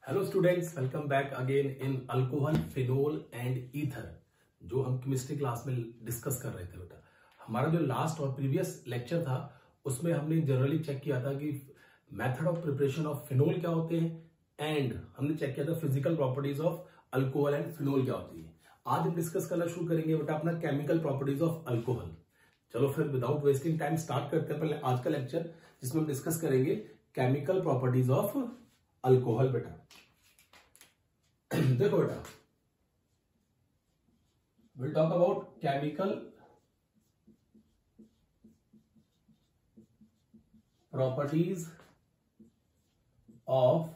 Hello students, welcome back again in alcohol, phenol and ether, जो हम chemistry class में discuss कर रहे थे। बेटा, हमारा जो लास्ट और प्रीवियस लेक्चर था उसमें हमने जनरली चेक किया था कि method of preparation of phenol क्या होते हैं एंड हमने चेक किया था physical properties of alcohol and phenol क्या होती है। आज हम डिस्कस करना शुरू करेंगे बेटा अपना केमिकल प्रॉपर्टीज ऑफ अल्कोहल। चलो फिर विदाउट वेस्टिंग टाइम स्टार्ट करते हैं पहले आज का लेक्चर, जिसमें हम डिस्कस करेंगे केमिकल प्रॉपर्टीज ऑफ अल्कोहल। बेटा देखो बेटा, will talk about chemical properties of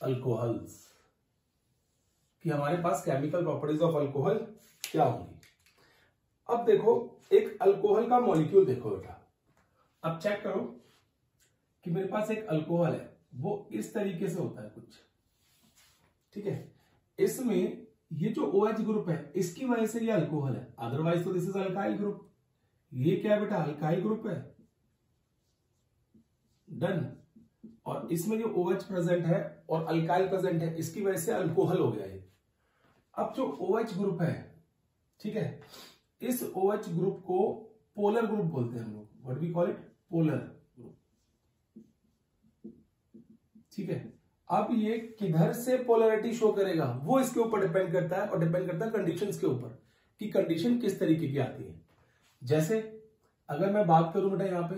alcohols, कि हमारे पास केमिकल प्रॉपर्टीज ऑफ अल्कोहल क्या होंगी। अब देखो, एक अल्कोहल का मॉलिक्यूल देखो बेटा, अब चेक करो कि मेरे पास एक अल्कोहल है, वो इस तरीके से होता है कुछ, ठीक है। इसमें ये जो OH ग्रुप है इसकी वजह से ये अल्कोहल है, अदरवाइज तो दिस इज अल्काइल ग्रुप। ये क्या है बेटा, अल्काइल ग्रुप है, डन। और इसमें जो OH प्रेजेंट है और अल्काइल प्रेजेंट है, इसकी वजह से अल्कोहल हो गया ये। अब जो OH ग्रुप है, ठीक है, इस OH ग्रुप को पोलर ग्रुप बोलते हैं हम लोग, what we call it, polar group, ठीक है। अब ये किधर से पोलैरिटी शो करेगा वो इसके ऊपर डिपेंड करता है, और डिपेंड करता है कंडीशंस के ऊपर कि कंडीशन किस तरीके की आती है। जैसे अगर मैं बात करूं बेटा यहां पे,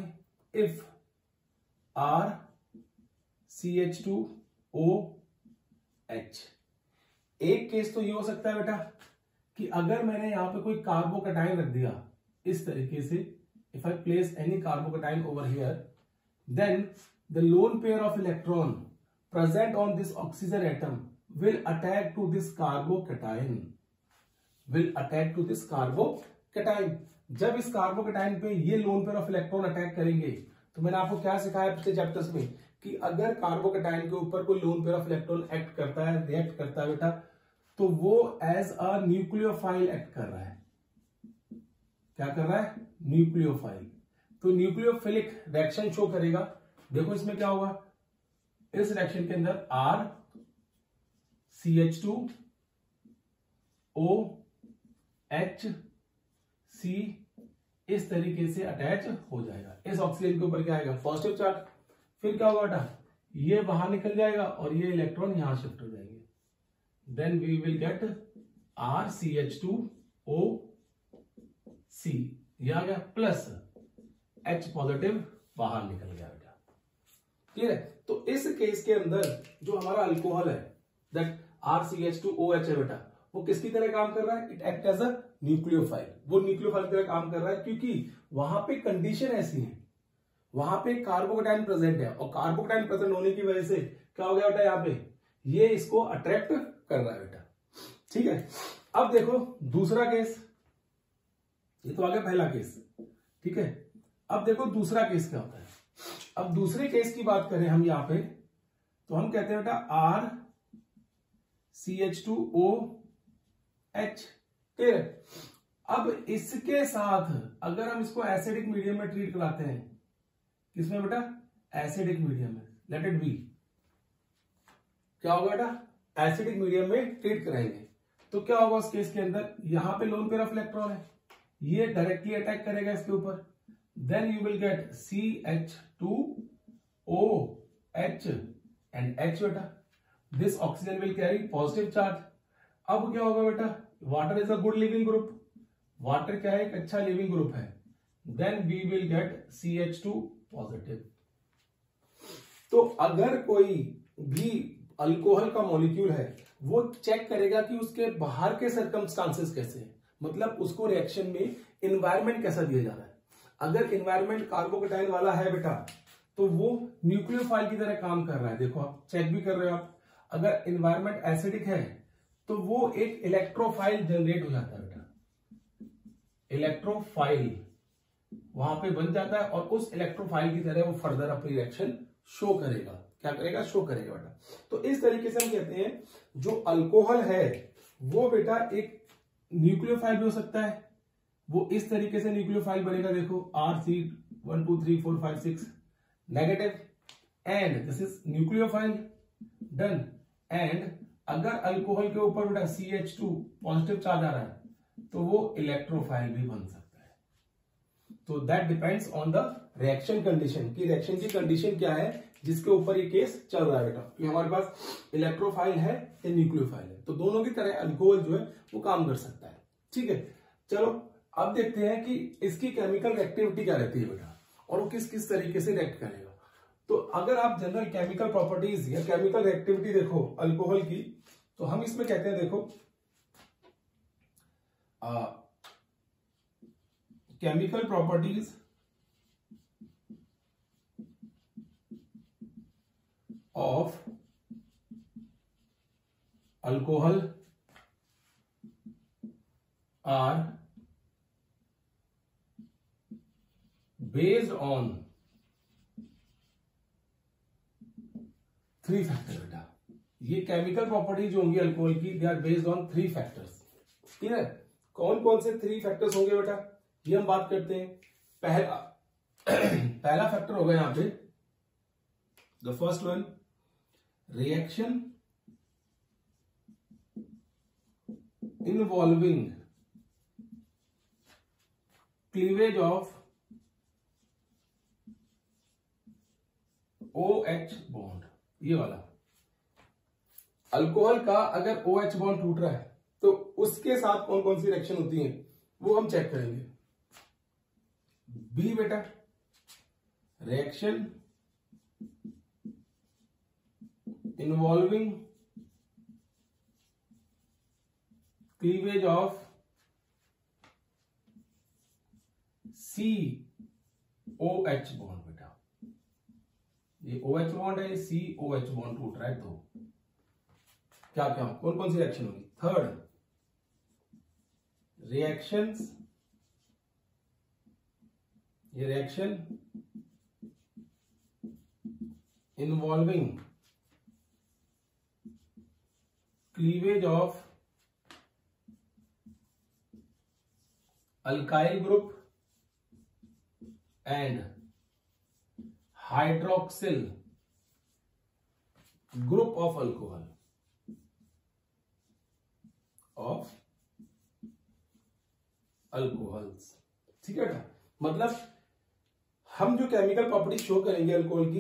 इफ RCH2OH, एक केस तो ये हो सकता है बेटा कि अगर मैंने यहां पे कोई कार्बोकैटायन रख दिया इस तरीके से, if I place any carbocation over here, then the lone pair of electron present on this oxygen atom will attack to this carbocation, जब इस कार्बोकैटायन पे ये lone pair of electron attack करेंगे, तो मैंने आपको क्या सिखाया पिछले चैप्टर्स में कि अगर कार्बोकैटायन के ऊपर कोई lone pair of electron act करता है, रिएक्ट करता है बेटा, तो वो एज अ न्यूक्लियोफाइल एक्ट कर रहा है। क्या कर रहा है, न्यूक्लियोफाइल। तो न्यूक्लियोफिलिक रिएक्शन शो करेगा। देखो इसमें क्या होगा, इस रिएक्शन के अंदर RCH2OHC इस तरीके से अटैच हो जाएगा। इस ऑक्सीजन के ऊपर क्या आएगा, पॉजिटिव चार्ज। फिर क्या होगा बेटा, ये बाहर निकल जाएगा और ये इलेक्ट्रॉन यहां शिफ्ट हो जाएंगे। Then we will get RCH2OC, ये आ गया, प्लस H पॉजिटिव बाहर निकल गया बेटा, ठीक है। तो इस केस के अंदर जो हमारा अल्कोहल है, दैट RCH2OH है बेटा, वो किसकी तरह काम कर रहा है, it act as a nucleophile. वो न्यूक्लियोफाइल की तरह काम कर रहा है क्योंकि वहां पे कंडीशन ऐसी है, वहां पे कार्बोकैटायन प्रेजेंट है, और कार्बोकैटायन प्रेजेंट होने की वजह से क्या हो गया बेटा, यहाँ पे ये इसको अट्रैक्ट कर रहा है बेटा, ठीक है। अब देखो दूसरा केस, ये तो आ गया पहला केस, ठीक है। अब देखो दूसरा केस क्या होता है। अब दूसरे केस की बात करें हम यहां पे, तो हम कहते हैं बेटा RCH2OH, ठीक है। अब इसके साथ अगर हम इसको एसिडिक मीडियम में ट्रीट कराते हैं, किसमें बेटा, एसिडिक मीडियम में, लेट इट बी, क्या होगा बेटा, एसिडिक मीडियम में ट्रीट कराएंगे, तो क्या होगा उस केस के अंदर, यहां पे लोन पेयर ऑफ इलेक्ट्रॉन है, ये डायरेक्टली अटैक करेगा इसके ऊपर, then you will get CH2OH and H बेटा, this oxygen will carry positive charge। अब क्या होगा बेटा, water is a good living group, water क्या है, एक अच्छा लिविंग ग्रुप है, then we will get CH2 positive। तो अगर कोई भी अल्कोहल का मॉलिक्यूल है, वो चेक करेगा कि उसके बाहर के सर्कमस्टांसेस कैसे हैं, मतलब उसको रिएक्शन में एनवायरमेंट कैसा दिया जा रहा है। अगर एनवायरमेंट कार्बोकैटायन वाला है बेटा, तो वो न्यूक्लियोफाइल की तरह काम कर रहा है, देखो आप चेक भी कर रहे हो आप। अगर एनवायरमेंट एसिडिक है तो वो एक इलेक्ट्रोफाइल जनरेट हो जाता है बेटा, इलेक्ट्रोफाइल वहां पे बन जाता है, और उस इलेक्ट्रोफाइल की तरह वो फर्दर अपनी रिएक्शन शो करेगा। क्या करेगा, शो करेगा बेटा। तो इस तरीके से हम कहते हैं जो अल्कोहल है वो बेटा एक न्यूक्लियोफाइल भी हो सकता है, वो इस तरीके से न्यूक्लियोफाइल बनेगा, देखो RC1 2 3 4 5 6 negative, and this is nucleophile, done. And अगर अल्कोहल के ऊपर बेटा CH2 पॉजिटिव चार्ज आ रहा है तो वो इलेक्ट्रोफाइल भी बन सकता है। तो that depends on the reaction condition, कि रिएक्शन की कंडीशन क्या है जिसके ऊपर ये केस चल रहा है बेटा, कि हमारे पास इलेक्ट्रोफाइल है या न्यूक्लियोफाइल है। तो दोनों की तरह अल्कोहल जो है वो काम कर सकता है। ठीक है, चलो अब देखते हैं कि इसकी केमिकल रिएक्टिविटी क्या रहती है बेटा, और वो किस किस तरीके से रिएक्ट करेगा। तो अगर आप जनरल केमिकल प्रॉपर्टीज या केमिकल रिएक्टिविटी देखो अल्कोहल की, तो हम इसमें कहते हैं, देखो chemical properties of alcohol are based on 3 factor बेटा। ये केमिकल प्रॉपर्टी जो होंगी अल्कोहल की, they are based on 3 factors. ठीक है, कौन कौन से 3 फैक्टर्स होंगे बेटा, ये हम बात करते हैं। पहला फैक्टर होगा यहां पे, the first one, reaction involving cleavage of OH bond. ये वाला अल्कोहल का अगर OH बॉन्ड टूट रहा है तो उसके साथ कौन कौन सी रिएक्शन होती है वो हम चेक करेंगे। बी बेटा, reaction involving cleavage of COH bond बेटा। ये OH बॉन्ड है, COH बॉन्ड टूट रहा है, तो क्या क्या कौन कौन सी रिएक्शन होगी। थर्ड, रिएक्शंस, ये reaction involving cleavage of alkyl group and hydroxyl group of alcohol of alcohols. ठीक है बेटा, मतलब हम जो केमिकल प्रॉपर्टी शो करेंगे अल्कोहल की,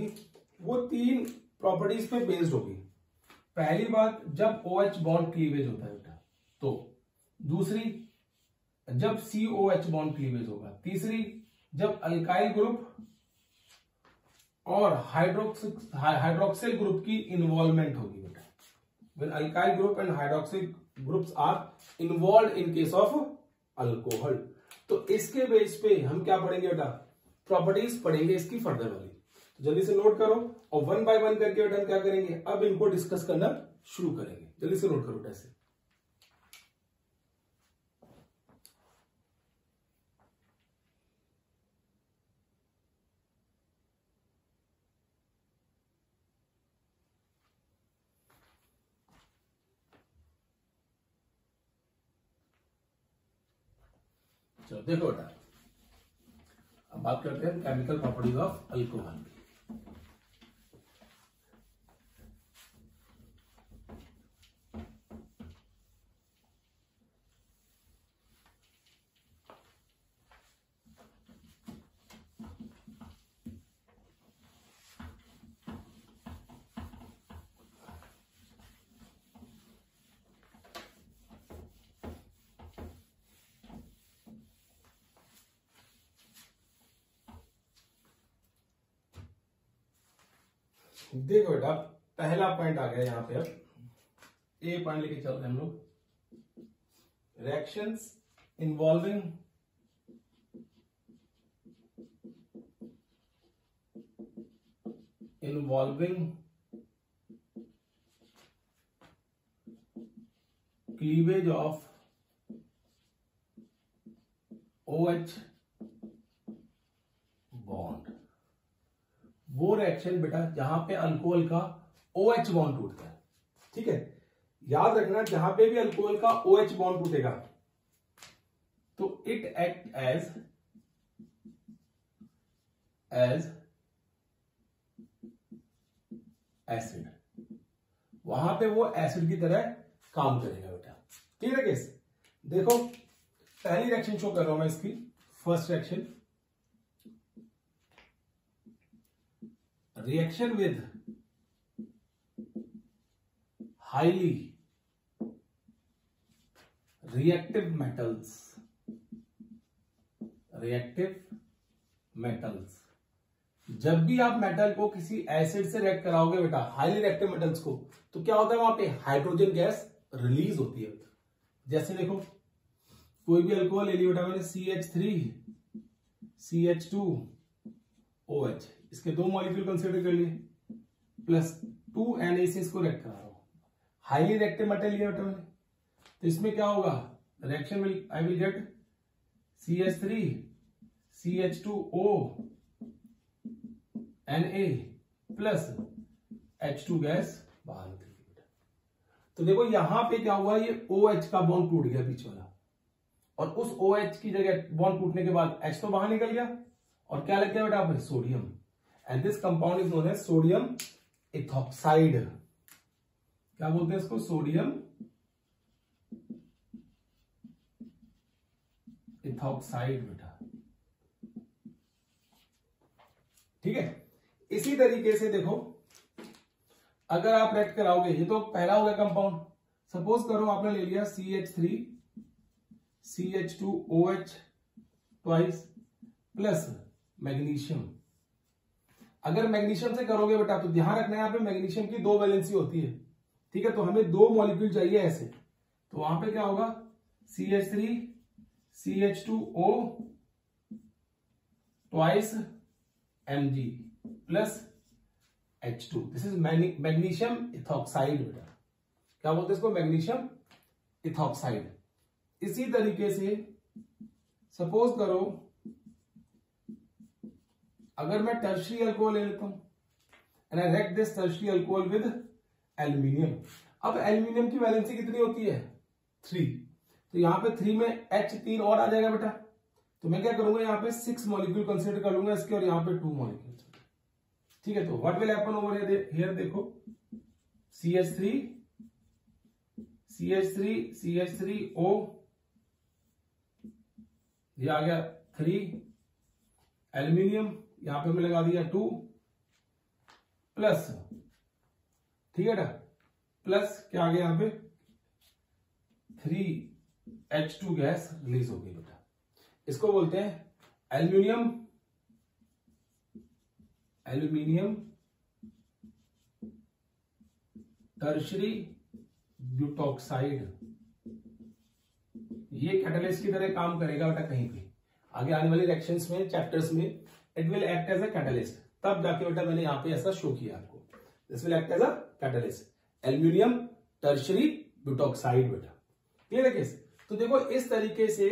वो 3 प्रॉपर्टीज पे बेस्ड होगी। पहली बात, जब OH बॉन्ड क्लीवेज होता है बेटा, तो दूसरी जब COH बॉन्ड क्लीवेज होगा, तीसरी जब अल्काइल ग्रुप और हाइड्रोक्सिल ग्रुप की इन्वॉल्वमेंट होगी बेटा। When alkyl group and hydroxyl groups are involve in case of alcohol. तो इसके बेस पे हम क्या पढ़ेंगे बेटा, प्रॉपर्टीज पढ़ेंगे इसकी फर्दर वाली। तो जल्दी से नोट करो और 1 बाय 1 करके बेटा क्या करेंगे, अब इनको डिस्कस करना शुरू करेंगे। जल्दी से नोट करो बेटा ऐसे। चलो देखो बेटा, अब बात करते हैं केमिकल प्रॉपर्टीज ऑफ अल्कोहल की। देखो बेटा, पहला पॉइंट आ गया यहां पे। अब ए पॉइंट लेके चलते हैं हम लोग, reactions involving cleavage of OH bond. वो रिएक्शन बेटा जहां पे अल्कोहल का OH बॉन्ड टूटता है। ठीक है, याद रखना, जहां पे भी अल्कोहल का OH बॉन्ड टूटेगा तो इट एक्ट एज एसिड, वहां पे वो एसिड की तरह काम करेगा बेटा। क्लियर है केस? देखो पहली रिएक्शन शो कर रहा हूं मैं इसकी, first reaction with highly reactive metals. जब भी आप मेटल को किसी एसिड से रिएक्ट कराओगे बेटा, हाईली रिएक्टिव मेटल्स को, तो क्या होता है वहां पे हाइड्रोजन गैस रिलीज होती है बेटा। जैसे देखो कोई भी अल्कोहल ले लिया बेटा मैंने, CH3 CH2OH, इसके दो मॉलिक्यूल कंसीडर कर लिए, प्लस 2 NaCl को रिएक्ट करा रहा हूं, हाईली रिएक्टिव मेटल लिया बेटा मैंने, तो इसमें क्या होगा, reaction I will get CH3 CH2O Na plus H2 gas बाहर निकल गई बेटा। तो देखो यहां पे क्या हुआ, ये OH का बॉन्ड टूट गया बीच वाला, और उस OH की जगह बॉन्ड टूटने के बाद H तो बाहर निकल गया, और क्या लग गया बेटा आप, sodium, and this compound is known as sodium ethoxide. क्या बोलते हैं इसको, सोडियम इथॉक्साइड बेटा। ठीक है, इसी तरीके से देखो अगर आप रिएक्ट कराओगे, ये तो पहला हो गया कंपाउंड, सपोज करो आपने ले लिया CH3 CH2OH twice plus magnesium. अगर मैग्नीशियम से करोगे बेटा तो ध्यान रखना है यहां पे मैग्नीशियम की 2 वैलेंसी होती है, ठीक है, तो हमें 2 मॉलिक्यूल चाहिए ऐसे, तो वहां पे क्या होगा, CH3 CH2O twice Mg plus H2, this is magnesium ethoxide बेटा। क्या बोलते हैं इसको, मैग्नीशियम इथॉक्साइड। इसी तरीके से सपोज करो अगर मैं टर्शरी अल्कोहल ले लेता हूं, and I react this tertiary alcohol with aluminium. अब एल्यूमिनियम की वैलेंसी कितनी होती है, 3, तो यहां पे 3 में H3 और आ जाएगा बेटा, तो मैं क्या करूंगा यहाँ पे 6 मॉलिक्यूल कंसीडर कर लूंगा इसके, और यहाँ पे 2 मॉलिक्यूल। ठीक है, तो what will happen over here, देखो CH3O, ये आ गया 3, एल्यूमिनियम यहां पे मैं लगा दिया 2 प्लस, ठीक है ना, प्लस क्या आ गया यहां पे 3H2 गैस रिलीज हो गई बेटा। इसको बोलते हैं एल्यूमिनियम टर्शरी ब्यूटॉक्साइड। ये कैटलिस्ट की तरह काम करेगा बेटा कहीं पे, आगे आने वाली रिएक्शंस में, चैप्टर्स में it will act as a catalyst, तब जाके बेटा मैंने यहां पे ऐसा शो किया आपको, this will act as a catalyst, aluminium tertiary butoxide बेटा। क्लियर है केस? तो देखो इस तरीके से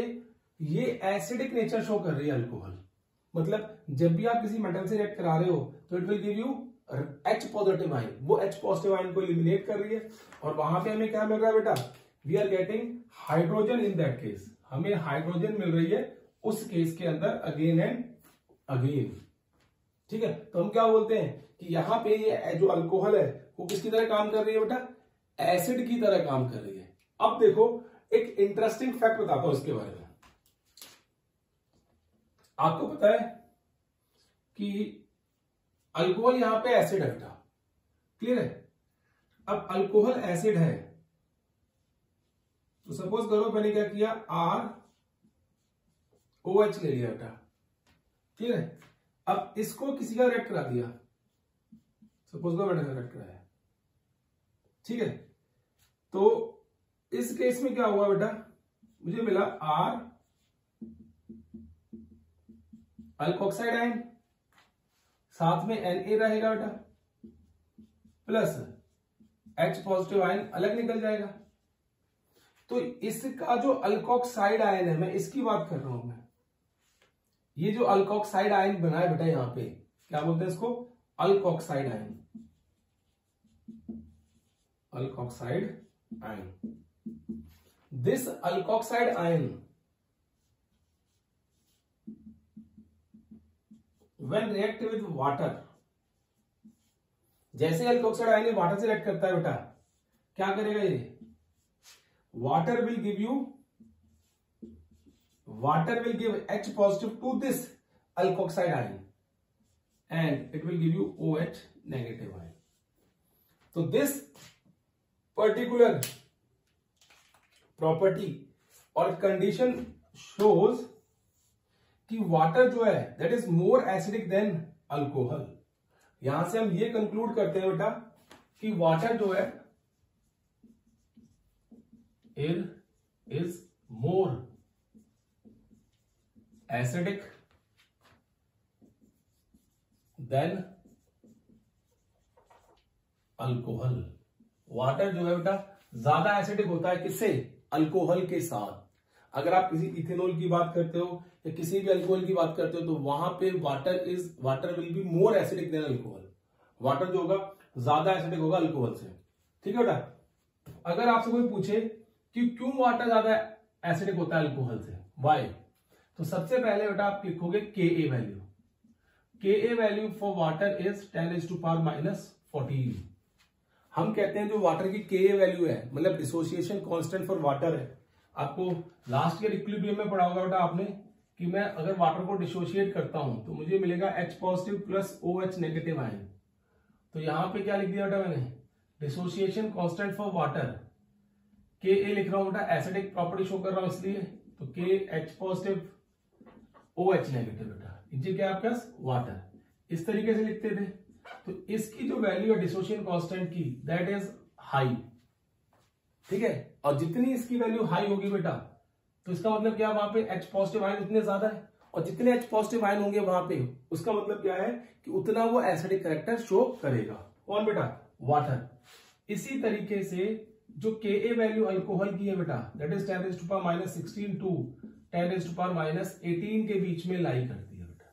ये एसिडिक नेचर शो कर रही है अल्कोहल, मतलब जब भी आप किसी मेटल से रिएक्ट करा रहे हो तो it will give you H positive ion, वो H पॉजिटिव आयन को एलिमिनेट कर रही है, और वहां पे हमें क्या मिल रहा है बेटा, we are getting hydrogen in that case, हमें हाइड्रोजन मिल रही है उस केस के अंदर अगेन एंड अगेन। ठीक है, तो हम क्या बोलते हैं कि यहां पे ये जो अल्कोहल है वो किसकी तरह काम कर रही है बेटा, एसिड की तरह काम कर रही है। अब देखो एक इंटरेस्टिंग फैक्ट बताता हूं इसके बारे में। आपको पता है कि अल्कोहल यहां पे एसिड है बेटा, क्लियर है? अब अल्कोहल एसिड है तो सपोज करो मैंने क्या किया, ROH ले लिया बेटा, क्लियर है? अब इसको किसी का रिएक्ट करा दिया, सपोज करो मैंने रिएक्ट कराया, ठीक है, तो इस केस में क्या हुआ बेटा, मुझे मिला R अल्कोक्साइड आयन, साथ में Na रहेगा बेटा, प्लस H पॉजिटिव आयन अलग निकल जाएगा। तो इसका जो अल्कोक्साइड आयन है, मैं इसकी बात कर रहा हूं मैं, ये जो अल्कोक्साइड आयन बना है बेटा यहां पे, क्या बोलते हैं इसको, alkoxide ion, alkoxide ion. This alkoxide ion when react with water जैसे अल्कोक्साइड आयन वाटर से रिएक्ट करता है बेटा, क्या करेगा ये, water will give H positive to this alkoxide ion and it will give you OH negative ion. तो this particular property और कंडीशन शोज कि वाटर जो है that is more acidic than alcohol. यहां से हम ये कंक्लूड करते हैं बेटा कि वाटर जो है is more acidic than alcohol. Water जो है बेटा ज्यादा एसिडिक होता है किससे, अल्कोहल के साथ। अगर आप किसी इथेनॉल की बात करते हो या किसी भी अल्कोहल की बात करते हो तो वहां पे water will be more acidic than alcohol. Water जो होगा ज्यादा एसिडिक होगा अल्कोहल से। ठीक है बेटा। अगर आपसे कोई पूछे कि क्यों वाटर ज्यादा एसिडिक होता है अल्कोहल से, वाई, तो सबसे पहले बेटा आप लिखोगे Ka value. Ka value for water is 10⁻⁻14। हम कहते हैं जो वाटर की Ka वैल्यू है, मतलब डिसोसिएशन कांस्टेंट फॉर वाटर है। आपको लास्ट ईयर इक्विलिब्रियम में पढ़ा होगा बेटा आपने कि मैं अगर वाटर को डिसोशिएट करता हूं तो मुझे मिलेगा H positive plus OH negative ion. तो यहां पे क्या लिख दिया बेटा मैंने, dissociation constant for water Ka लिख रहा हूं बेटा, एसिडिक प्रॉपर्टी शो कर रहा हूं इसलिए, तो H पॉजिटिव OH नेगेटिव बेटा, ये क्या आपके पास वाटर, इस तरीके से लिखते थे। तो इसकी जो वैल्यू है डिसोसिएशन कांस्टेंट की दैट इज हाई। ठीक है, और जितनी इसकी वैल्यू हाई होगी बेटा तो इसका मतलब क्या, वहां पे H पॉजिटिव आयन उतने ज्यादा है, और जितने H पॉजिटिव आयन होंगे वहां पे उसका मतलब क्या है कि उतना वो एसिडिक कैरेक्टर शो करेगा। कौन बेटा, वाटर। इसी तरीके से जो Ka वैल्यू अल्कोहल की है बेटा दैट इज 10⁻⁻16 टू 10⁻⁻18 के बीच में लाई करती है बेटा,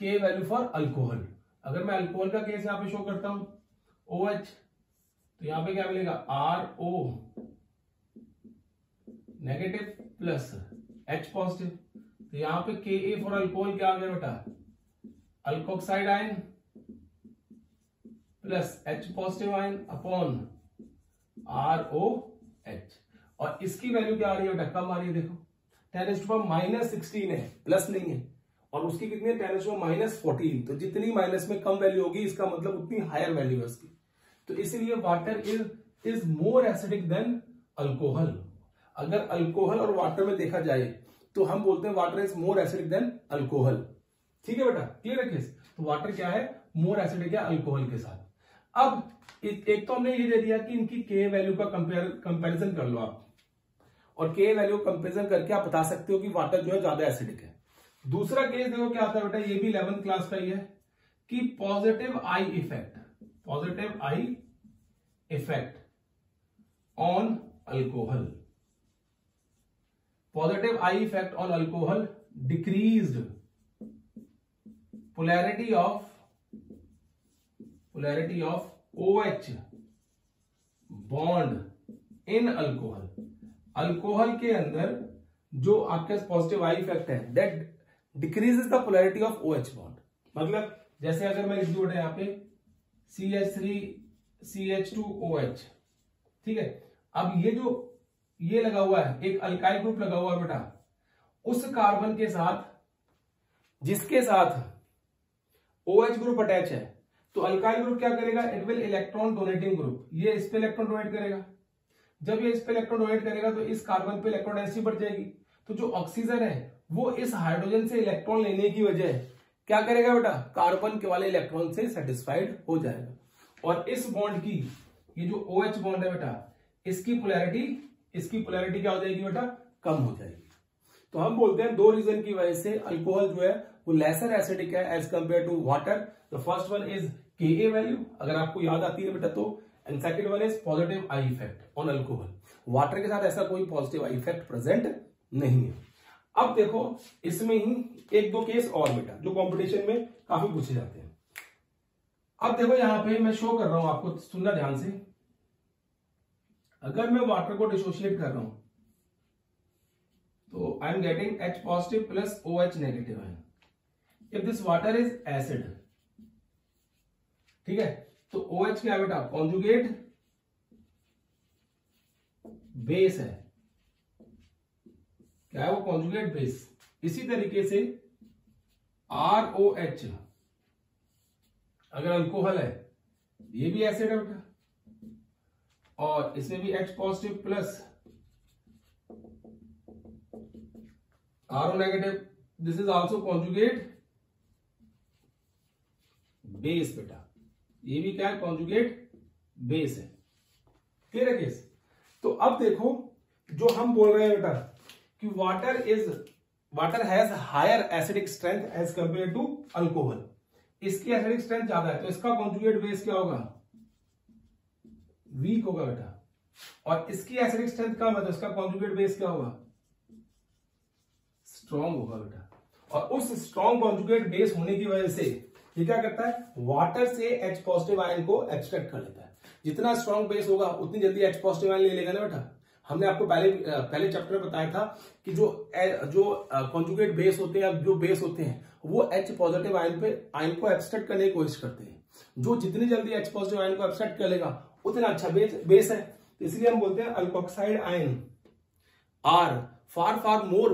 Ka वैल्यू फॉर अल्कोहल। अगर मैं अल्कोहल का केस यहां पे शो करता हूं OH, तो यहां पे क्या मिलेगा, RO negative plus H positive. तो यहां पे Ka फॉर अल्कोहल क्या आ गया बेटा, alkoxide ion plus H positive ion upon ROH। और इसकी वैल्यू क्या आ रही है बेटा, कम आ रही है, देखो 10⁻⁻16 है, प्लस नहीं है, और उसकी कितनी है 10⁻⁻14। तो जितनी माइनस में कम वैल्यू होगी इसका मतलब उतनी हायर वैल्यू है उसकी। तो इसलिए water is more acidic than alcohol. अगर अल्कोहल और वाटर में देखा जाए तो हम बोलते हैं water is more acidic than alcohol. ठीक है बेटा, क्लियर है केस। तो वाटर क्या है, मोर एसिडिक है अल्कोहल के साथ। अब एक तो हमने ये दे दिया कि इनकी Ka वैल्यू का कंपैरिजन कर लो आप, और Ka वैल्यू कंपैरिजन करके आप बता सकते हो कि वाटर जो है ज्यादा एसिडिक है। दूसरा केस देखो क्या आता है बेटा, ये भी 11th क्लास का ही है कि positive I effect on alcohol. Positive I effect on alcohol decreased polarity of OH bond in alcohol. Alcohol के अंदर जो आपके पॉजिटिव आई इफेक्ट है that decreases the polarity of OH bond. मतलब जैसे अगर मैं लिख दूं यहाँ पे CH3CH2OH, ठीक है। अब ये लगा हुआ है, एक अल्काइल ग्रुप लगा हुआ है बेटा, उस कार्बन के साथ जिसके साथ OH ग्रुप अटैच है, तो अल्काइल ग्रुप क्या करेगा, it will electron donating group, ये इस पे इलेक्ट्रॉन डोनेट करेगा। जब ये इस पे इलेक्ट्रॉन डोनेट करेगा तो इस कार्बन पे इलेक्ट्रॉन डेंसिटी बढ़ जाएगी। तो जो ऑक्सीजन है वो इस हाइड्रोजन से इलेक्ट्रॉन लेने की वजह क्या करेगा बेटा, कार्बन के वाले इलेक्ट्रॉन से सेटिस्फाइड हो जाएगा। और इस बॉन्ड की, ये जो OH बॉन्ड है बेटा, इसकी पोलैरिटी क्या हो जाएगी बेटा, कम हो जाएगी। तो हम बोलते हैं दो रीजन की वजह से अल्कोहल जो है वो लेसर एसिडिक है as compare to water. The first one is Ka value, अगर आपको याद आती है बेटा तो, and second one is positive I effect on alcohol. Water के साथ ऐसा कोई पॉजिटिव आई इफेक्ट प्रेजेंट नहीं है। अब देखो इसमें ही एक दो केस और बेटा जो कंपटीशन में काफी पूछे जाते हैं। अब देखो यहां पे मैं शो कर रहा हूं आपको, सुनना ध्यान से। अगर मैं वाटर को डिसोशिएट कर रहा हूं तो I am getting H positive plus OH negative ion. If this water is acid, ठीक है, तो OH क्या है बेटा, कॉन्जुगेट बेस है, क्या है वो, कॉन्जुगेट बेस। इसी तरीके से ROH अगर अल्कोहल है, ये भी एसिड है बेटा, और इसमें भी H positive plus RO negative, this is also conjugate base बेटा, ये भी क्या है, कॉन्जुगेट बेस है। क्लियर है केस। तो अब देखो जो हम बोल रहे हैं बेटा कि water has higher acidic strength as compare to alcohol, इसकी एसिडिक स्ट्रेंथ ज्यादा है, तो इसका कॉन्जुगेट बेस क्या होगा, वीक होगा बेटा, और इसकी एसिडिक स्ट्रेंथ कम है, तो इसका कॉन्जुगेट बेस क्या होगा, स्ट्रॉन्ग होगा बेटा। और उस स्ट्रॉन्ग कॉन्जुगेट बेस होने की वजह से ये क्या करता है, वाटर से H पॉजिटिव आयन को एब्स्ट्रैक्ट कर लेता है। जितना स्ट्रॉन्ग बेस होगा उतनी जल्दी H पॉजिटिव आयन ले लेगा ना बेटा। हमने आपको पहले चैप्टर में बताया था कि जो कॉन्जुगेट बेस होते हैं, जो बेस होते हैं वो H पॉजिटिव आयन को एब्स्ट्रैक्ट करने की कोशिश करते हैं। जो जितनी जल्दी H पॉजिटिव आयन को एब्स्ट्रैक्ट कर लेगा उतना अच्छा बेस है। इसलिए हम बोलते हैं alkoxide ion are far more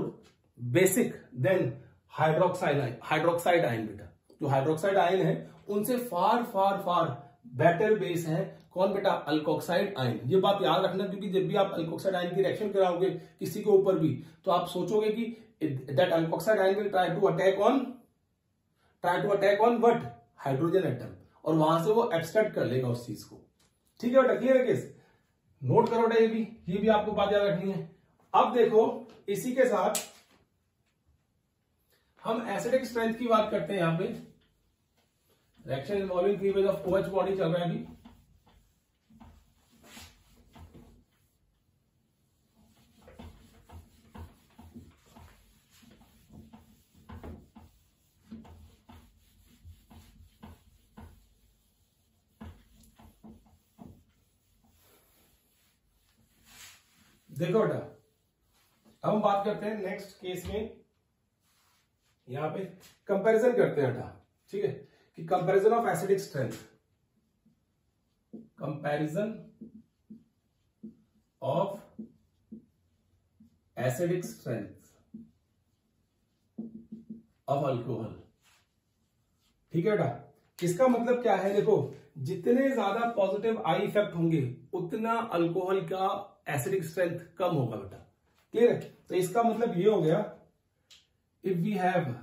basic than hydroxide ion बेटा। जो हाइड्रोक्साइड आयन है उनसे फार बेटर बेस है कौन बेटा, अल्कोक्साइड आयन। ये बात याद रखना, क्योंकि जब भी आप अल्कोक्साइड आयन की रिएक्शन कराओगे किसी के ऊपर भी, तो आप सोचोगे कि that alkoxide ion will try to attack on what, hydrogen atom, और वहां से वो एब्स्ट्रैक्ट कर लेगा उस चीज को। ठीक है बेटा, क्लियर है केस। नोट करो बेटा, ये भी आपको बात याद रखनी है। अब देखो इसी के साथ हम एसिडिक स्ट्रेंथ की बात करते हैं। यहां पे reaction involving cleavage of OH body चल रहा है अभी। देखो बेटा, अब हम बात करते हैं नेक्स्ट केस में, यहां पे कंपैरिजन करते हैं बेटा। ठीक है, कि comparison of acidic strength, comparison of acidic strength of alcohol. ठीक है बेटा, इसका मतलब क्या है, देखो जितने ज्यादा पॉजिटिव आई इफेक्ट होंगे उतना अल्कोहल का एसिडिक स्ट्रेंथ कम होगा बेटा। क्लियर है। तो इसका मतलब ये हो गया, if we have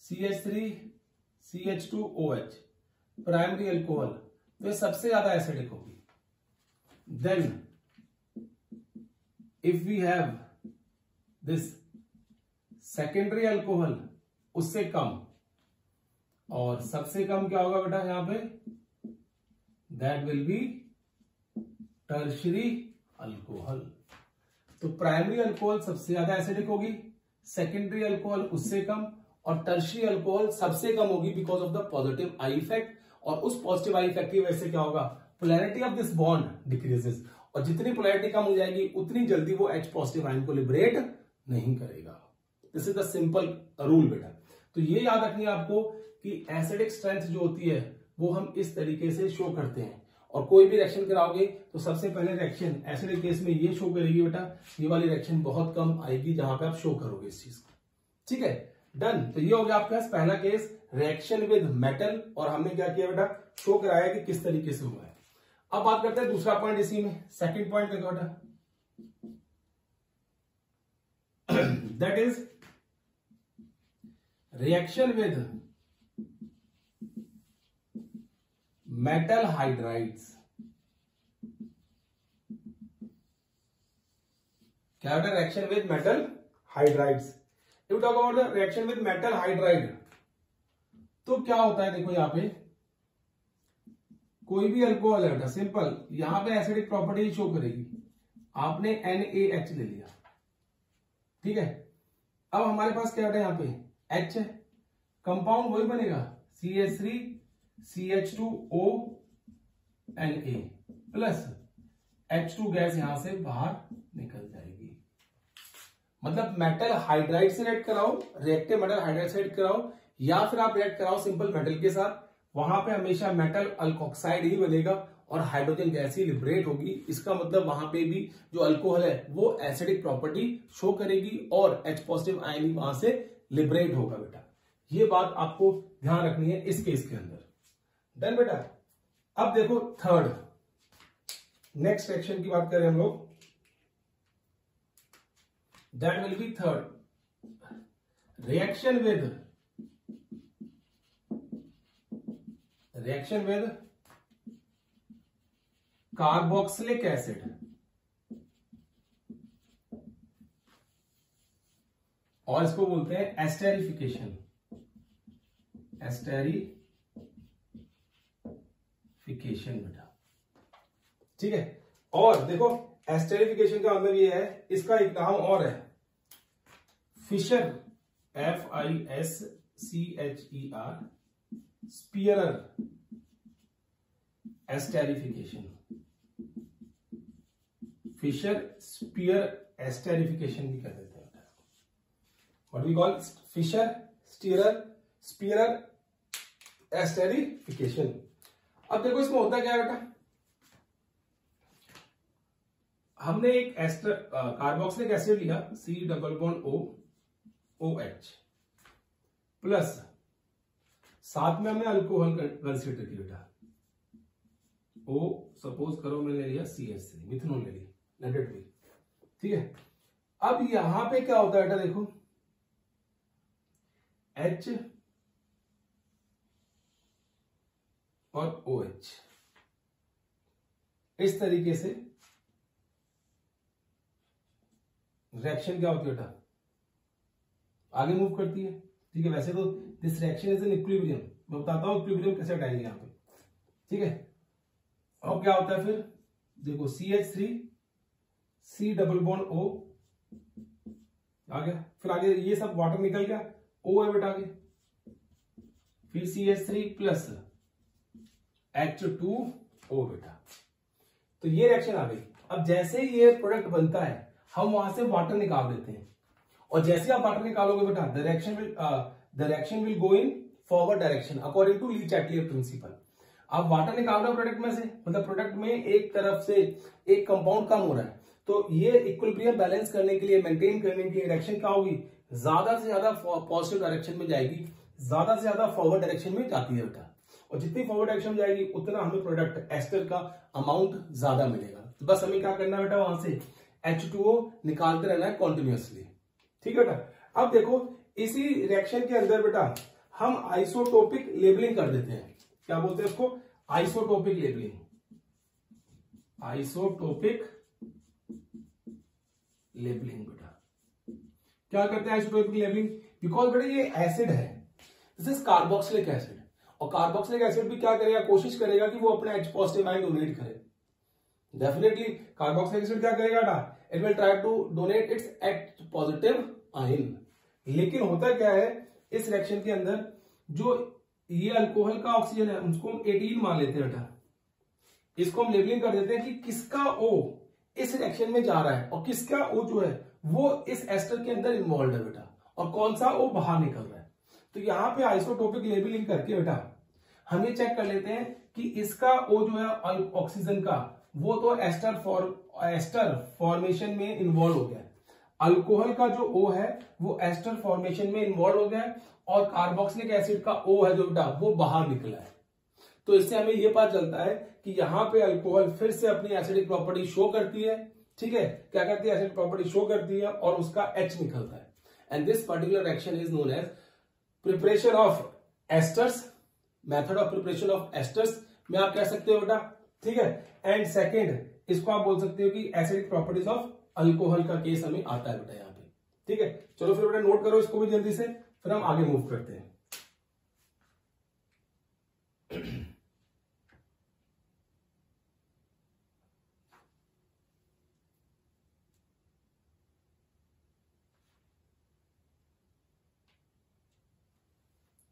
CH3 CH2OH primary alcohol, तो ये सबसे ज्यादा एसिडिक होगी। Then if we have this secondary alcohol, उससे कम, और सबसे कम क्या होगा बेटा यहां पे, that will be tertiary alcohol. तो प्राइमरी अल्कोहल सबसे ज्यादा एसिडिक होगी, सेकेंडरी अल्कोहल उससे कम, और टर्शियरी अल्कोहल सबसे कम होगी because of the positive I effect. और उस पॉजिटिव आई इफेक्ट की वजह से क्या होगा, polarity of this bond decreases, और जितनी पोलैरिटी कम हो जाएगी उतनी जल्दी वो H पॉजिटिव आयन को लिबरेट नहीं करेगा। This is the simple rule बेटा। तो ये याद रखनी है आपको कि एसिडिक स्ट्रेंथ जो होती है वो हम इस तरीके से शो करते हैं। और कोई भी रिएक्शन कराओगे तो सबसे पहले रिएक्शन एसिडिक केस में ये शो करेगी बेटा, ये वाली रिएक्शन बहुत कम आएगी जहां पे आप शो करोगे इस चीज को। ठीक है, डन। तो ये हो गया आपके पास पहला केस, रिएक्शन विद मेटल, और हमने क्या किया बेटा, शो कराया कि किस तरीके से हुआ है। अब बात करते हैं दूसरा पॉइंट इसी में, सेकंड पॉइंट देखो बेटा, that is reaction with metal hydrides. क्या बेटा, reaction with metal hydrides. If you talk about the reaction with metal hydride, तो क्या होता है, देखो यहां पे कोई भी अल्कोहल है बेटा, सिंपल यहां पे एसिडिक प्रॉपर्टी शो करेगी। आपने NaH ले लिया, ठीक है। अब हमारे पास क्या बेटा, यहां पे H है, कंपाउंड वही बनेगा CH3 CH2O Na plus H2 gas यहां से बाहर निकल जाएगी। मतलब मेटल हाइड्राइड से रिएक्ट कराओ, रिएक्टिव मेटल हाइड्राइड से रिएक्ट कराओ, या फिर आप रिएक्ट कराओ सिंपल मेटल के साथ, वहां पे हमेशा मेटल अल्कोक्साइड ही बनेगा और हाइड्रोजन गैस ही लिबरेट होगी। इसका मतलब वहां पे भी जो अल्कोहल है वो एसिडिक प्रॉपर्टी शो करेगी और H पॉजिटिव आयन ही वहां से लिबरेट होगा बेटा। ये बात आपको ध्यान रखनी है इस केस के अंदर। डन बेटा। अब देखो थर्ड, नेक्स्ट रिएक्शन की बात करें हम लोग, that will be third reaction with carboxylic acid. और इसको बोलते हैं एस्टेरिफिकेशन। एस्टेरिफिकेशन बेटा, ठीक है। और देखो एस्टेरिफिकेशन का मतलब ये है, इसका एक नाम और है Fischer, FISCHER, Speier esterification. Fischer Speier esterification भी कह देते हैं। What we call Fischer Speier esterification. अब देखो इसमें होता क्या है बेटा, हमने एक कार्बोक्सिलिक एसिड लिया C+OH प्लस साथ में हमने अल्कोहल कंसीडर किया बेटा, ओ सपोज करो मैंने लिया CH3, मिथनॉल ले लिया, लेट इट बी, ठीक है। अब यहां पे क्या होता है बेटा, देखो H और OH इस तरीके से रिएक्शन क्या होती है बेटा, आगे मूव करती है, ठीक है। वैसे तो this reaction is in equilibrium, मैं बताता हूं इक्विलिब्रियम कैसे हटाएंगे यहां पे, ठीक है। अब क्या होता है फिर, देखो CH3 C+O आ गया, फिर आगे ये सब वाटर निकल गया, O है बेटा आगे, फिर CH3 प्लस H2O बेटा। तो ये रिएक्शन आ गई। अब जैसे ये प्रोडक्ट बनता है हम वहां से वाटर निकाल देते हैं, और जैसे आप वाटर निकालोगे बेटा the reaction will go in forward direction according to Le Chatelier principle. आप वाटर निकाल रहे हो प्रोडक्ट में से, मतलब प्रोडक्ट में एक तरफ से एक कंपाउंड कम हो रहा है, तो ये इक्विलिब्रियम बैलेंस करने के लिए, मेंटेन करने के लिए रिएक्शन क्या होगी, ज्यादा से ज्यादा पॉजिटिव डायरेक्शन में जाएगी, ज्यादा से ज्यादा फॉरवर्ड डायरेक्शन में जाती है बेटा। और जितनी फॉरवर्ड डायरेक्शन में जाएगी उतना हमें प्रोडक्ट एस्टर का अमाउंट ज्यादा मिलेगा। तो बस हमें क्या करना है बेटा, वहां से H2O निकालते रहना है कॉन्टिन्यूअसली, ठीक है बेटा। अब देखो इसी रिएक्शन के अंदर बेटा हम आइसोटोपिक लेबलिंग कर देते हैं, क्या बोलते हैं उसको, आइसोटोपिक लेबलिंग। आइसोटोपिक लेबलिंग बेटा, क्या करते हैं आइसोटोपिक लेबलिंग, बिकॉज बेटा ये एसिड है, दिस इज कार्बोक्सिलिक एसिड, और कार्बोक्सिलिक एसिड भी क्या करेगा, कोशिश करेगा कि वो अपना H पॉजिटिव आयन डोनेट करे। डेफिनेटली कार्बोक्सिलिक एसिड क्या करेगा बेटा, it will try to donate its H positive ion. लेकिन होता क्या है इस रिएक्शन के अंदर, जो ये अल्कोहल का ऑक्सीजन है उसको हम 18 मान लेते हैं बेटा, इसको हम लेबलिंग कर देते हैं कि किसका O इस रिएक्शन में जा रहा है और किसका O जो है वो इस एस्टर के अंदर इन्वॉल्व है बेटा, और कौन सा O बाहर निकल रहा है। तो यहां पे आइसोटोपिक लेबलिंग करके बेटा हम ये चेक कर लेते हैं कि इसका O जो है ऑक्सीजन का, वो तो एस्टर फॉर्मेशन में इन्वॉल्व हो गया है, अल्कोहल का जो O है वो एस्टर फॉर्मेशन में इन्वॉल्व हो गया है, और कार्बोक्सिलिक एसिड का O है जो बेटा वो बाहर निकला है। तो इससे हमें यह पता चलता है कि यहां पे अल्कोहल फिर से अपनी एसिडिक प्रॉपर्टी शो करती है, ठीक है, क्या करती है, एसिडिक प्रॉपर्टी शो करती है और उसका H निकलता है। And this particular reaction is known as preparation of esters, method of preparation of esters में आप कह सकते हो बेटा, ठीक है। एंड सेकेंड इसको आप बोल सकते हो कि एसिडिक प्रॉपर्टीज ऑफ अल्कोहल का केस हमें आता है बेटा यहाँ पे, ठीक है। चलो फिर बेटा नोट करो इसको भी जल्दी से, फिर हम आगे मूव करते हैं।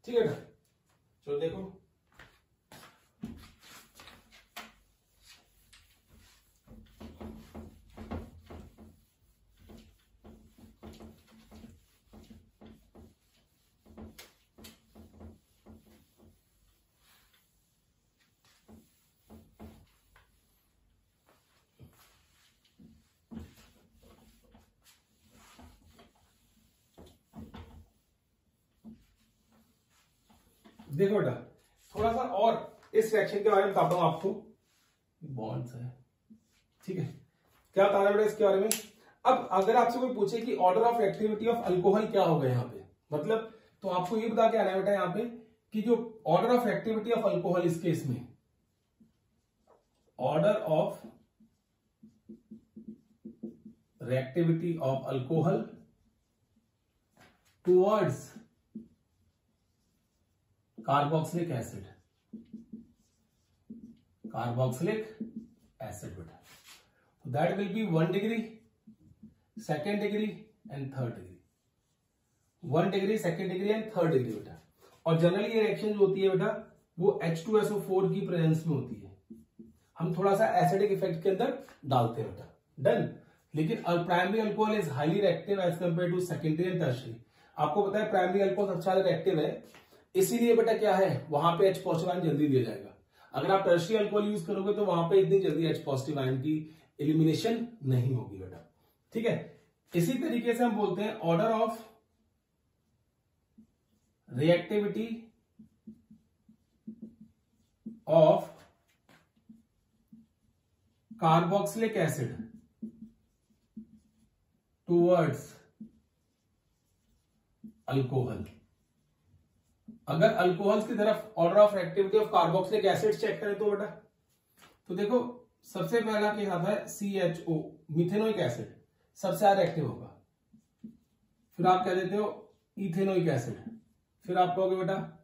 ठीक है ना, चलो देखो देखो बेटा थोड़ा सा और इस रिएक्शन के बारे में बताता हूं आपको। बॉन्ड्स है, ठीक है, क्या बता रहा है बेटा इसके बारे में। अब अगर आपसे कोई पूछे कि order of activity of alcohol क्या होगा यहाँ पे, मतलब तो आपको ये बता के आना है बेटा यहाँ पे कि जो order of activity of alcohol इस केस में, order of reactivity of alcohol towards carboxylic acid, बेटा, so that will be 1 degree, 2nd degree and 3rd degree, 1 degree, 2nd degree and 3rd degree बेटा। और जनरली ये reaction जो होती है बेटा वो H2SO4 की प्रेजेंस में होती है। हम थोड़ा सा एसिडिक इफेक्ट के अंदर डालते हैं बेटा, डन। लेकिन primary alcohol is highly reactive as compare to secondary and tertiary. आपको पता है प्राइमरी अल्कोहल सबसे ज्यादा रिएक्टिव है, इसीलिए बेटा क्या है वहां पे H पॉजिटिव आयन जल्दी दिया जाएगा। अगर आप टर्शियरी अल्कोहल यूज करोगे तो वहां पे इतनी जल्दी H पॉजिटिव आयन की एलिमिनेशन नहीं होगी बेटा, ठीक है। इसी तरीके से हम बोलते हैं order of reactivity of carboxylic acid towards alcohol. अगर अल्कोहल्स की तरफ order of activity of carboxylic acid check करें तो बेटा, तो देखो सबसे पहला केस आता है CHO, मिथेनोइक एसिड, सबसे ज्यादा एक्टिव होगा। फिर आप कह देते हो इथेनोइक एसिड, फिर आप कहोगे बेटा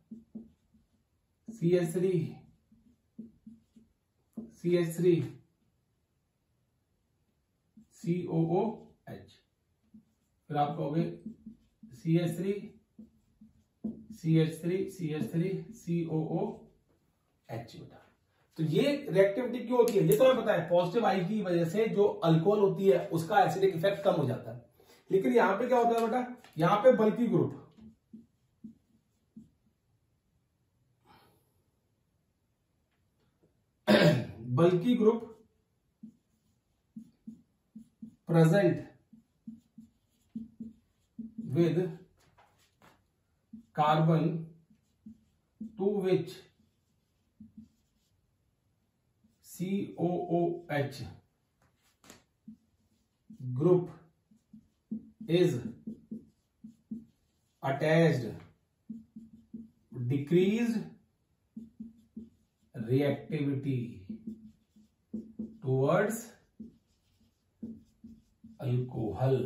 CH3, COOH, फिर आप कहोगे CH3, COOH बेटा। तो ये रिएक्टिविटी क्यों होती है ये तो हमें पता है, पॉजिटिव आई की वजह से जो अल्कोहल होती है उसका एसिडिक इफेक्ट कम हो जाता है। लेकिन यहां पे क्या होता है बेटा, यहां पे बल्की group present with carbon to which COOH group is attached decreased reactivity towards alcohol.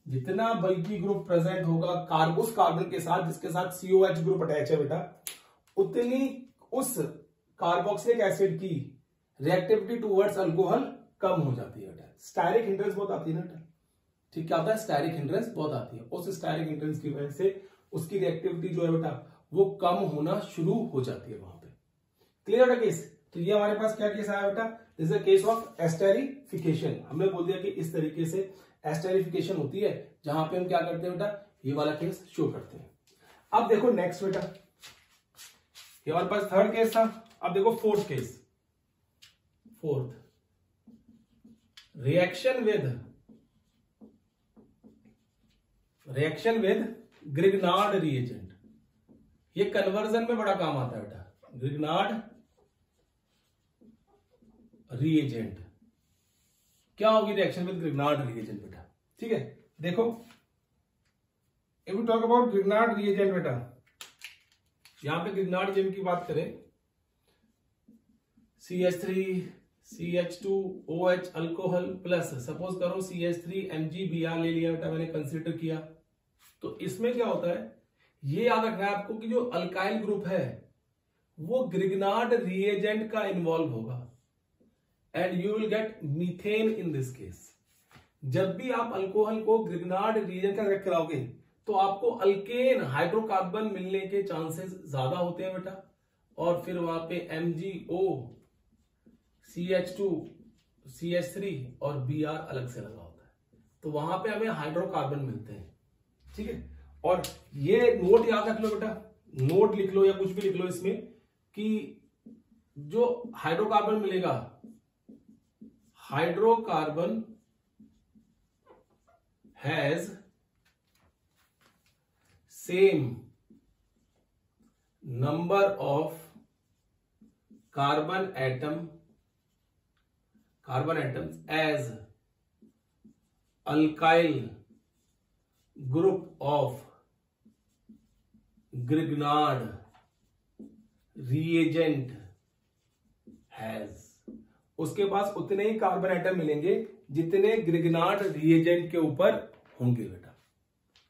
जितना बल्की ग्रुप प्रेजेंट होगा कार्बोस कार्बन के साथ जिसके साथ COH ग्रुप अटैच है बेटा, उतनी उस कार्बोक्सिलिक एसिड की रिएक्टिविटी टुवर्ड्स अल्कोहल कम हो जाती है बेटा। स्टायरिक हिंड्रेंस बहुत आती है ना बेटा, ठीक, क्या होता है स्टायरिक हिंड्रेंस बहुत आती है, उस स्टायरिक हिंड्रेंस की वजह से उसकी रिएक्टिविटी जो है बेटा वो कम होना शुरू हो जाती है वहां पे। क्लियर बेटा केस। तो ये हमारे पास क्या केस आया बेटा, this is a case of esterification. हमने बोल दिया कि इस तरीके से एस्टेरिफिकेशन होती है जहां पे हम क्या करते हैं बेटा, ये वाला केस शो करते हैं। अब देखो नेक्स्ट बेटा, ये हमारे पास थर्ड केस था, अब देखो fourth case. Fourth, reaction with Grignard reagent. ये कन्वर्जन में बड़ा काम आता है बेटा, ग्रिग्नार्ड रिएजेंट। क्या होगी रिएक्शन विद ग्रिग्नार्ड रिएजेंट बेटा, ठीक है। देखो if you talk about Grignard reagent बेटा, यहां पे ग्रिग्नार्ड रिएजेंट की बात करें, CH3 CH2OH alcohol plus suppose करो CH3 MgBr ले लिया बेटा, मैंने कंसीडर किया, तो इसमें क्या होता है ये याद रखना है आपको कि जो अल्काइल ग्रुप है वो ग्रिग्नार्ड रिएजेंट का इन्वॉल्व होगा and you will get methane in this case. जब भी आप अल्कोहल को ग्रिग्नार्ड रिएजेंट का रिएक्ट कराओगे तो आपको अल्केन हाइड्रोकार्बन मिलने के चांसेस ज्यादा होते हैं बेटा, और फिर वहां पे MgO CH2 CH3 और Br अलग से लगा होता है, तो वहां पे हमें हाइड्रोकार्बन मिलते हैं, ठीक है। और ये नोट याद रख लो बेटा, नोट लिख लो या कुछ भी लिख लो इसमें कि जो हाइड्रोकार्बन मिलेगा, hydrocarbon has same number of carbon atoms as alkyl group of Grignard reagent has, उसके पास उतने ही कार्बन एटम मिलेंगे जितने ग्रिग्नार्ड रिएजेंट के ऊपर होंगे बेटा।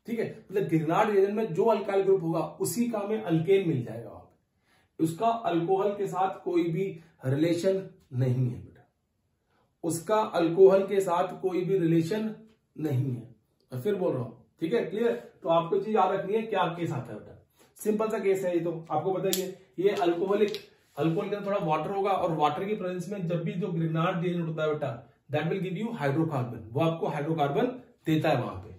ठीक है, मतलब ग्रिग्नार्ड रिएजेंट में जो अल्काइल ग्रुप होगा उसी का हमें अल्केन मिल जाएगा वहां पे। उसका अल्कोहल के साथ कोई भी रिलेशन नहीं है बेटा, उसका अल्कोहल के साथ कोई भी रिलेशन नहीं है। मैं फिर बोल रहा हूं, ठीक है, क्लियर। तो आपको चीज याद रखनी है क्या केस आता है बेटा। सिंपल सा केस है ये, तो आपको पता ही है, ये अल्कोहल के अंदर थोड़ा वाटर होगा और वाटर की प्रेजेंस में जब भी जो ग्रिग्नार्ड रिएजेंट होता है बेटा, that will give you hydrocarbon, वो आपको हाइड्रोकार्बन देता है वहां पे।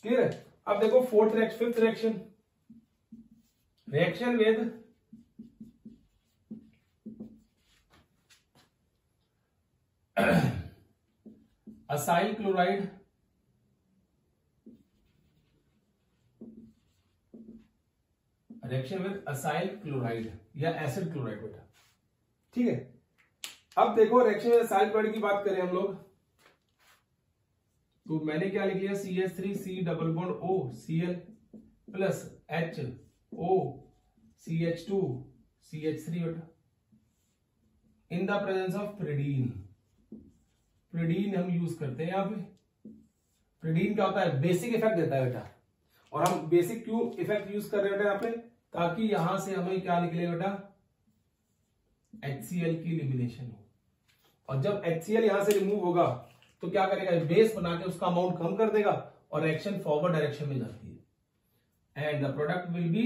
क्लियर है। अब देखो fifth reaction with acyl chloride reaction with acyl chloride या एसिड क्लोराइड बेटा। ठीक है, अब देखो रिएक्शन विद असाइल क्लोराइड की बात करें हम लोग, तो मैंने क्या लिख लिया, CH3C double bond O Cl plus HO CH2 CH3 बेटा, इन द प्रेजेंस ऑफ प्रिडीन। प्रिडीन हम यूज करते हैं यहाँ पे। प्रिडीन क्या होता है, बेसिक इफेक्ट देता है बेटा, और हम बेसिक क्यों इफेक्ट यूज कर रहे हैं बेटा यहाँ पे, ताकि यहां से हमें क्या निकले बेटा, HCl की एलिमिनेशन हो। और जब HCl यहां से रिमूव होगा तो क्या करेगा, बेस बना के उसका अमाउंट कम कर देगा और रिएक्शन फॉरवर्ड डायरेक्शन में जाती है। And the product will be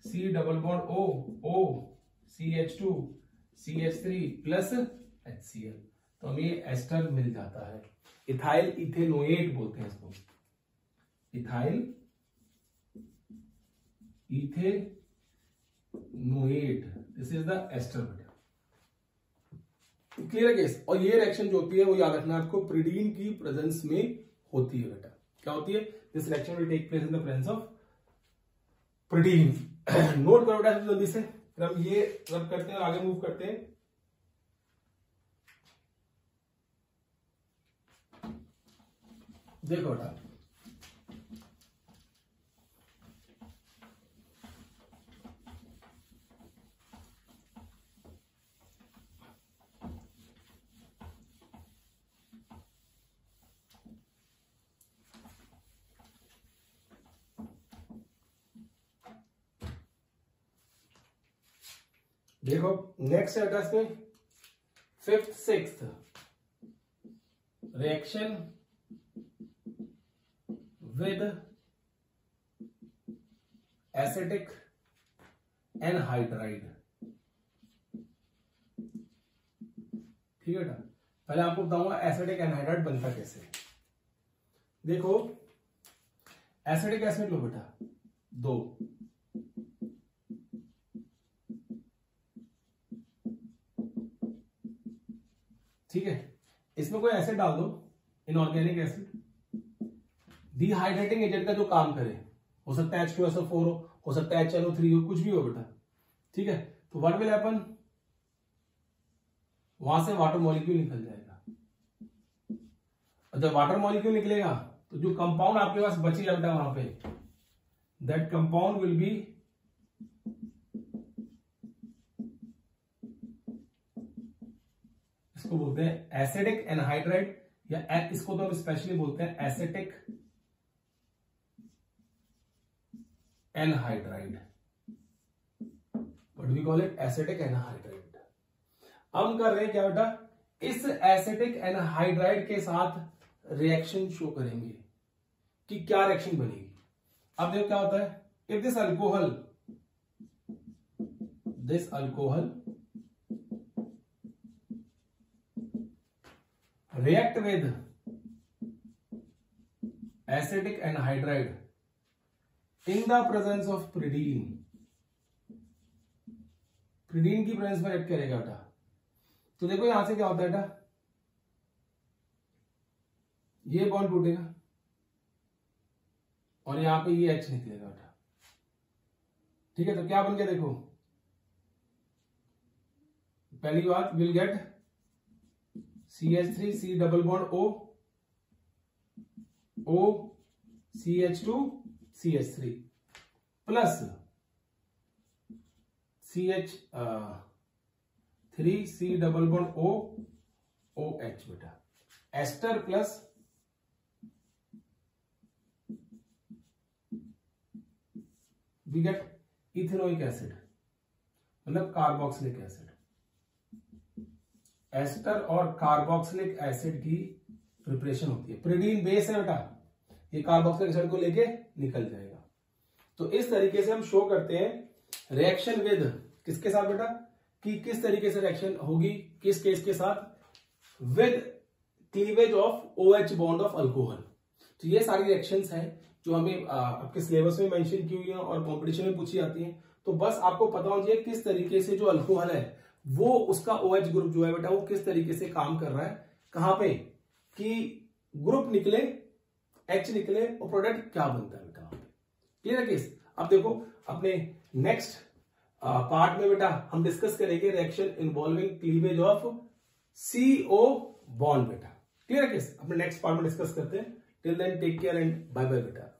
C double bond O CH2 CH3 plus HCl, तो हमें ये एस्टर मिल जाता है। इथाइल इथेनोएट बोलते हैं इसको, ethyl ethanoate, this is the ester बेटा। Clear case. और ये रिएक्शन जो होती है वो याद रखना आपको, प्रिडीन की प्रेजेंस में होती है बेटा। क्या होती है, this reaction will take place in the presence of pyridine. Note करो बेटा जल्दी से, फिर हम ये रब करते हैं और आगे मूव करते हैं। देखो बेटा, देखो नेक्स्ट एड्रेस में fifth sixth reaction with acetic anhydride. ठीक है बेटा, पहले आपको बताऊंगा एसिटिक एनहाइड्राइड बनता कैसे। देखो एसिटिक एसिड लो बेटा, 2, ठीक है, इसमें कोई एसिड डाल दो, इनऑर्गेनिक एसिड, डिहाइड्रेटिंग एजेंट का जो काम करे, हो सकता है H2SO4 हो सकता है HNO3 हो, कुछ भी हो बेटा। ठीक है, तो व्हाट विल हैपन, वहां से वाटर मॉलिक्यूल निकल जाएगा, और जब वाटर मॉलिक्यूल निकलेगा तो जो कंपाउंड आपके पास बचेगा बेटा वहां पे, दैट कंपाउंड विल बी इसको बोलते हैं एसिडिक एनहाइड्राइड, या इसको तो हम स्पेशली बोलते हैं acetic anhydride, what we call it, acetic anhydride. हम कर रहे हैं क्या बेटा, इस एसिटिक एनहाइड्राइड के साथ रिएक्शन शो करेंगे कि क्या रिएक्शन बनेगी। अब देखो क्या होता है, if this alcohol react with acidic anhydride in the presence of pyridine, pyridine की प्रेजेंस में रिएक्ट करेगा बेटा। तो देखो यहां से क्या होता है बेटा, ये बॉन्ड टूटेगा और यहां पे ये H निकलेगा बेटा। ठीक है, तो क्या बन गया देखो, पहली बात will get CH3 C double bond O CH2 CH3 plus CH3 C double bond OH बेटा, ester plus we get ethanoic acid, मतलब कार्बोक्सिलिक एसिड। एस्टर और कार्बोक्सिलिक एसिड की प्रिपरेशन होती है, प्रिडीन बेस है बेटा, ये कार्बोक्सिलिक एसिड को लेके निकल जाएगा। तो इस तरीके से हम शो करते हैं रिएक्शन विद किसके साथ बेटा, कि किस तरीके से रिएक्शन होगी किस केस के साथ, with cleavage of OH bond of alcohol. तो ये सारी रिएक्शंस हैं जो हमें आपके सिलेबस में मेंशन की हुई है और कंपटीशन में पूछी जाती हैं। तो बस आपको पता होना चाहिए किस तरीके से जो अल्कोहल है वो उसका OH ग्रुप जो है बेटा वो किस तरीके से काम कर रहा है, कहां पे, कि ग्रुप निकले H निकले और प्रोडक्ट क्या बनता है बेटा वहां पे। क्लियर है केस। अब देखो अपने नेक्स्ट पार्ट में बेटा हम डिस्कस करेंगे reaction involving cleavage of CO bond बेटा। क्लियर है केस, अपने नेक्स्ट पार्ट में डिस्कस करते हैं। Till then take care and bye bye बेटा।